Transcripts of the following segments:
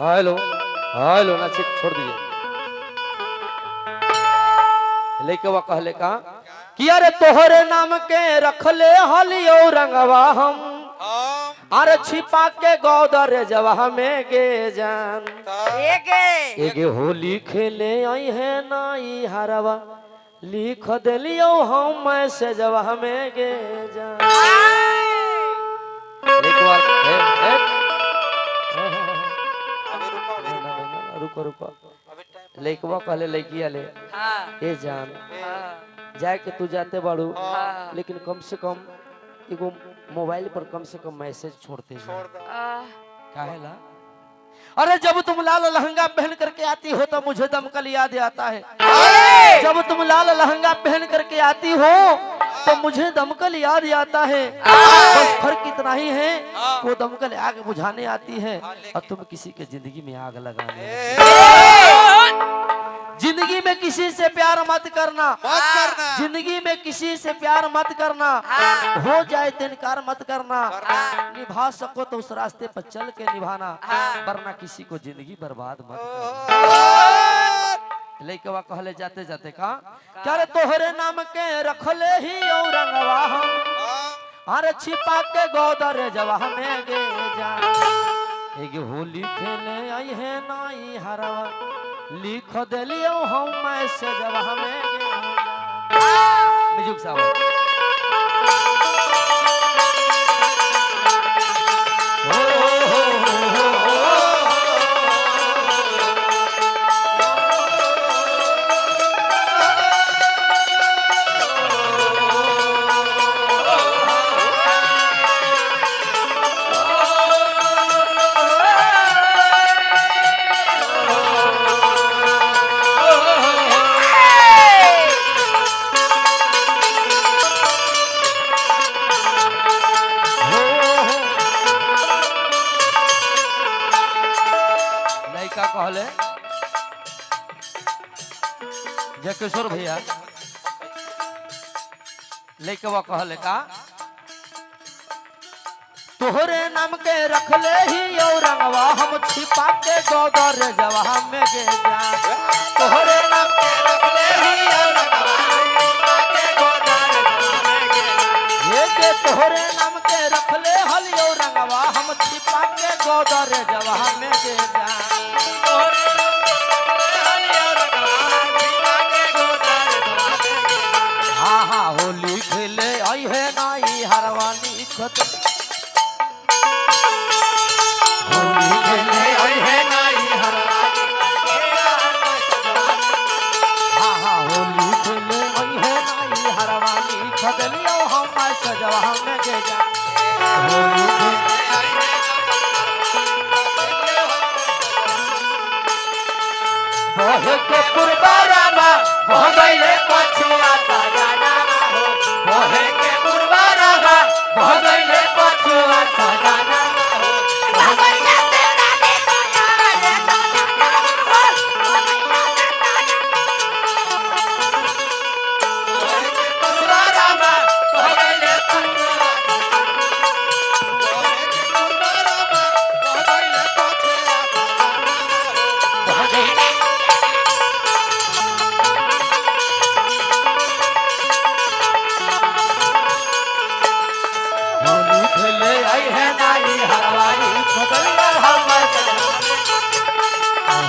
Hello hello ना छोड़ दीजिए। लेके वो कहले का कि अरे तोहरे नाम के रख ले हलियो रंगवा हम अरे छिपा के गोदर जवा में गे जान एगे होली खेले आई है नाई हरवा लिख दिलियो हम मैसेजवा में गे जान। एक बार रुको रुको लइकवा कहले लइकिया ले ए जान जाए के तू जाते बाड़ू लेकिन कम से कम एगो मोबाइल पर कम से कम मैसेज छोड़ते काहेला। अरे जब तुम लाल लहंगा पहन करके आती हो तो मुझे दमकल याद आता है। जब तुम लाल लहंगा पहन करके आती हो तो मुझे दमकल याद आता है। बस फर्क इतना ही है वो दमकल आग बुझाने आती है और तुम किसी के जिंदगी में आग लगाने। जिंदगी में किसी से प्यार मत करना, जिंदगी में किसी से प्यार मत करना, हो जाए तो इनकार मत करना। निभा सको तो उस रास्ते पर चल के निभाना, वरना किसी को जिंदगी बर्बाद मत करना। लइकवा कहले जाते जाते का क्या रे तोहरे नाम के रखले ही और रंगवा हम अरे छिपा के गोदर जवा में गे जान एगे होली खेले आई है नाई हरवा लिख दिलियो हम मैसेजवा में गे जान। म्यूजिक साहब कहले जय किशोर भैया लेके वो कहले का तोहरे नाम के रख ले ही और रंगवा हम छिपा के गोदर जवा में गे जान तोहरे नाम के रख ले ही और रंगवा छिपा के गोदर जवा में गे ये के तोहरे नाम के रख ले हलियो रंगवा हम छिपा के गोदर जवा में गे जान। हाँ हाँ होली खेले आई है नाई हरवानी खत होली खेले आई है नाई हरवानी हाँ हाँ होली खेले आई है नाई हरवानी खत लियो हम सजवा में गे जा होली खेले आई है बहे के पुरबारामा बह गइले पछुआ सजाना हो बहे के पुरबारामा बह गइले पछुआ सजाना हो बह गइले तेरा देखो यार रे सजाना हो बहे के पुरबारामा बह गइले पछुआ बहे के पुरबारामा बह गइले पछुआ सजाना हो बह गइले ले आई है नाई हरवानी खदलिया हम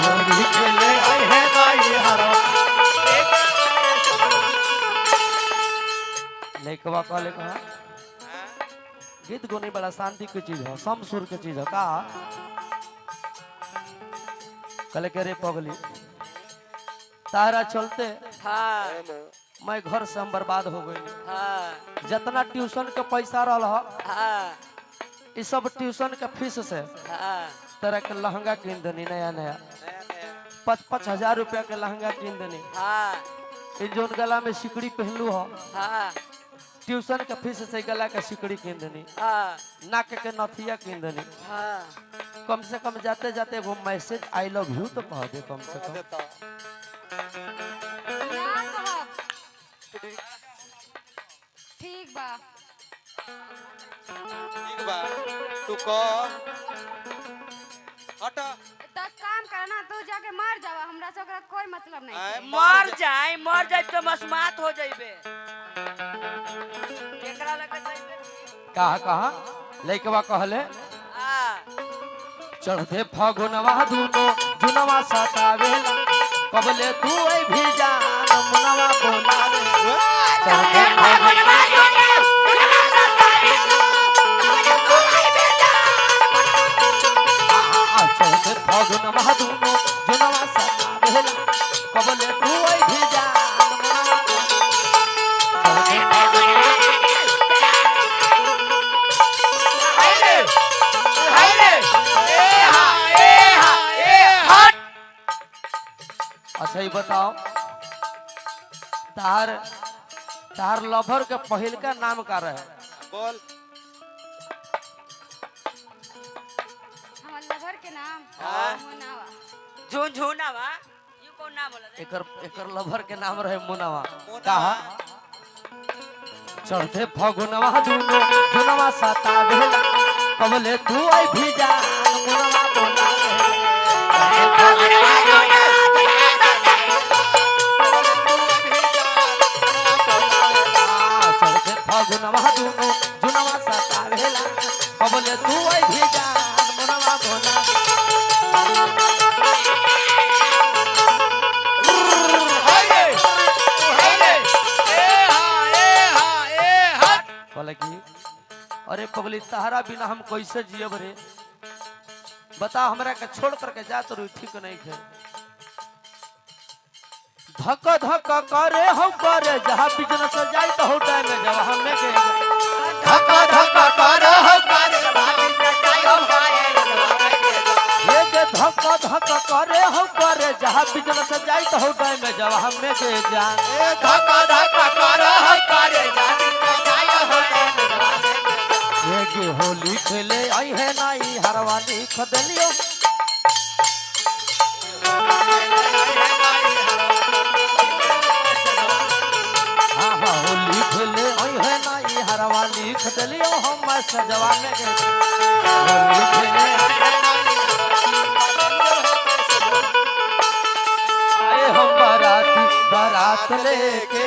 होली खेले आई है नाई हरवानी लेकवा कहले कहा गीत गोनी बड़ा शांति की चीज है सम सुर की चीज है का कहले के रे पगली तारा चलते हाँ मैं घर से हम बर्बाद हो गई हाँ। जितना ट्यूशन के पैसा रहा हाँ। इस सब ट्यूशन के फीस से हाँ। तरह के लहंगा किन दनी नया नया 5,000 रुपया के लहंगा किन दनी हाँ। इन जोन गला में सिकड़ी पहनलू हो हाँ। ट्यूशन के फीस से गला के सिकड़ी किन दनी हाँ। नाक के नथिया किन दनी हाँ। कम से कम जाते जाते वो मैसेज आई लव यू तो कह दे कम से कम ठीक बा तू कह हट त कोई मतलब नहीं। मर जाए तो मसमात हो जाइबे। केकरा लगे जाइबे? कहा लइकवा कहले हां चढ़ते फागुनवा दूनो जुनवा सतावेला कबले तू आई भी जान मुनवा बोलावे चढ़ते फागुनवा दूनो जुनवा सतावेला चढ़ते फागुनवा दूनो जुनवा सतावेला कबले तू आई भी जान मुनवा चढ़ते फागुनवा अच्छा ही बताओ तार लवर के पहिल का नाम का रहे? बोल। हमार लवर के नाम मुनावा। झुनझुनावा ये कौन नाम होला रे? एकर लवर के नाम रहे मुनवा। कहा चढ़ते फागुनवा दूनो जुनवा सतावेला कबले तू आई भी जान मुनवा बोलावे चढ़ते फागुनवा दूनो जुनवा सतावेला कबले तू आई भी जान मुनवा बोलावे कि अरे पगली तहरा बिना हम कैसे जियब रे? बता हमरा के छोड़ करके जा तो ठीक नहीं है। धक धक करे हम करे जहाँ बिजनेस जाए तो हो टाइम में जब हमें के धक धक करे हम करे ये के धक धक करे हम करे जहाँ बिजनेस जाए तो हो टाइम में जब हमें के जान धक धक करे हम करे ये होली खेले आई है नाई हरवा लिख दिलियो हाँ होली खेले आई है नाई हरवा लिख दिलियो हम सजवाने के होली खेले आए हम बारात लेके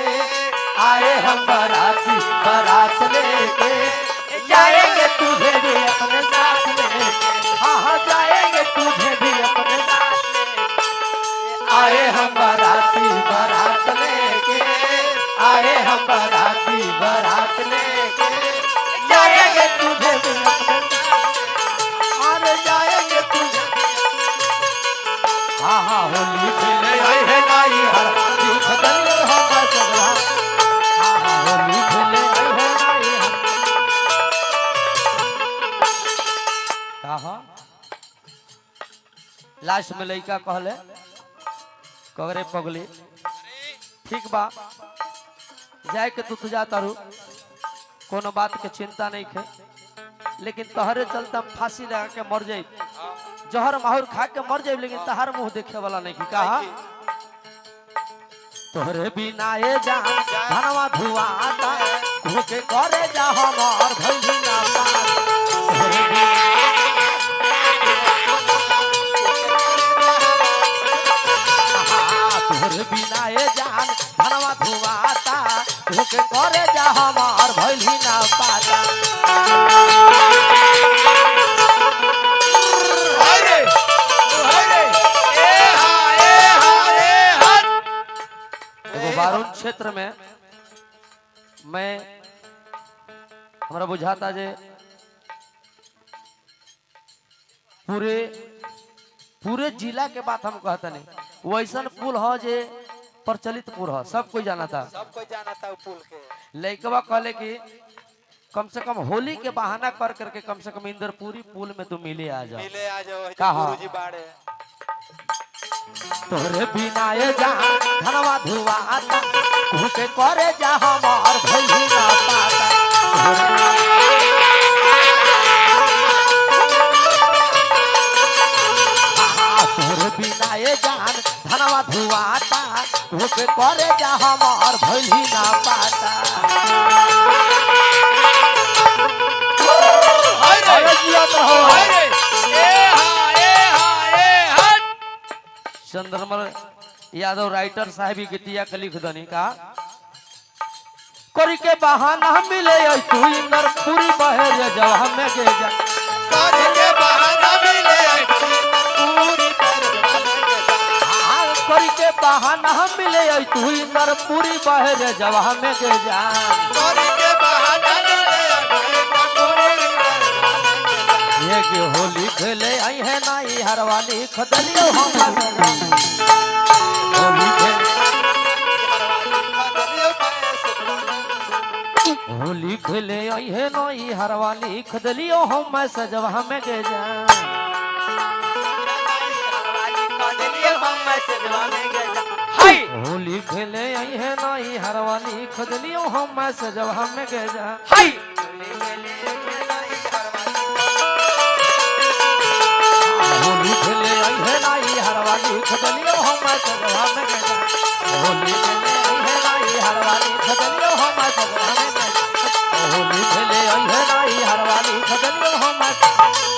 आए हम बारात लेके जाएंगे तुझे भी अपने साथ में हाँ जाएंगे तुझे भी अपने साथ में आए हम बारात लेके आए हम बारात लेके जाएंगे तुझे भी अपने साथ में जाएंगे तुझे हाँ होली खेले आए है नाई हर दुख दल हम सजवा हाँ होली खेले आए है नाई कहा लास्ट में लइका कहले कगरे पगली ठीक बा जाए के तू जा तारू कोनो बात के चिंता नहीं खे लेकिन तहरे चलते हम फांसी लगा के मर जाए जहर माहौर खा के मर जाए लेकिन तहार मुंह देखे वाला नहीं की कहा तोहरे बिना ये जान धनवा धुआता के करे जा हमार भइली ना तोहरे बिना ये जान धनवा धुआता के करे जा हमार भइली ना पाता बारून क्षेत्र में मैं हमरा बुझाता जे पूरे जिला के बात हम कहता नहीं वैसन पुल हो जे प्रचलित पुल हो सब कोई जाना था पुल के लइकवा कहले कि कम से कम होली के बहाना कर करके कम से कम इंद्रपुरी पुल में तू मिले आ जाओ कहा गुरुजी बाड़े तोरे बिना ये जान धनवा धुआता के करे जा हमार भइली ना पाता तोरे बिना ये जान धनवा धुआता के करे जा हमार भइली ना पाता चंद्रमल यादव राइटर साहब ही गीतिया के लिख दनी का करी के बहाना मिले तू इंदर पूरी बहर जवा में गे जा करके बहाना मिले पूरी करी के बहाना मिले तू इंदर पूरी बहर जवा में गे जा करके बहाना मिले ये के होली खेले आई है नाई हरवाली खदलियो हम होली खेले होली खेले आई है नाई हरवाली खदलियो हम सजवा में गे जा हाय होली खेले आई है नाई हरवाली खदलियो हम सजवा में गे जा हाय होली खेले आई है नाई हरवाली खदलियो हम सजवा में गे जा होली खेले आई है नाई हरवाली खदलियो हम सजवा में गे जा होली खेले आई है नाई हरवाली खदलियो हम